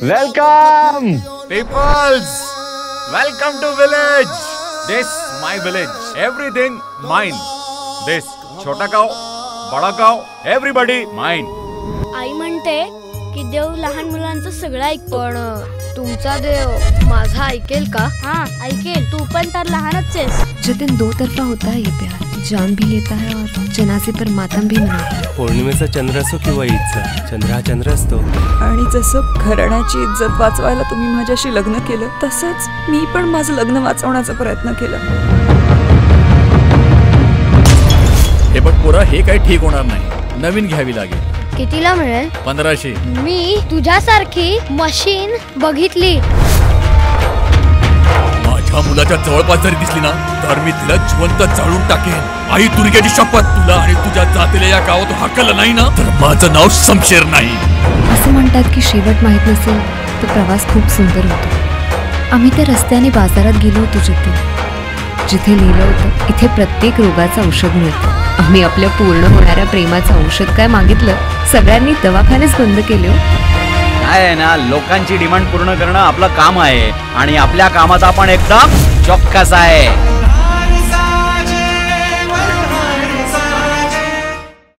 Welcome Peoples, welcome to village. This my village. Everything mine. This छोटा गाव, बडा गाव, everybody mine. आई म्हणते की देव लहान मुलांचं सगळं ऐकतो. पण तुमचा देव माझा ऐकेल का? हाँ ऐकेल. तू पण तर लहानच आहेस. जतिन दो तरफा होता है ये प्यार, जान भी लेता है और जनाजे पर मातम भी मनाता है. पौर्णिमेचा चंद्र असो किंवा ईदचा, चंद्र हा चंद्र असतो. आणि जसं घराण्याची इज्जत वाचवायला तुम्ही माझ्याशी लग्न केलं, तसंच मी पण माझं लग्न वाचवण्याचा प्रयत्न केला. हे बघ पोरा, हे काही ठीक होणार नाही. नवीन घ्यावी लागेल. कितीला मिळेल? 1500. मी तुझ्यासारखी मशीन बघितली. माझ्या मुलाच्या जवळपास जरी दिसली ना तर मी तिला जिवंत जाळून टाकेन. आई दुर्गेची शपथ, तुला आणि तुझ्या जातीला या गावात हाकलं नाही ना तर माझं नाव शमशेर नाही. असं म्हणतात की शेवट माहीत नसेल तर प्रवास खूप सुंदर होतो. आम्ही त्या रस्त्याने बाजारात गेलो होतो जिथे लिहिलं होतं इथे प्रत्येक रोगाचं औषध मिळतं. आम्ही आपल्या पूर्ण होणाऱ्या प्रेमाचं औषध काय मागितलं, सगळ्यांनी दवाखानेच बंद केले. काय आहे ना, लोकांची डिमांड पूर्ण करणं आपलं काम आहे आणि आपल्या कामात आपण एकदम चौक्कस आहे.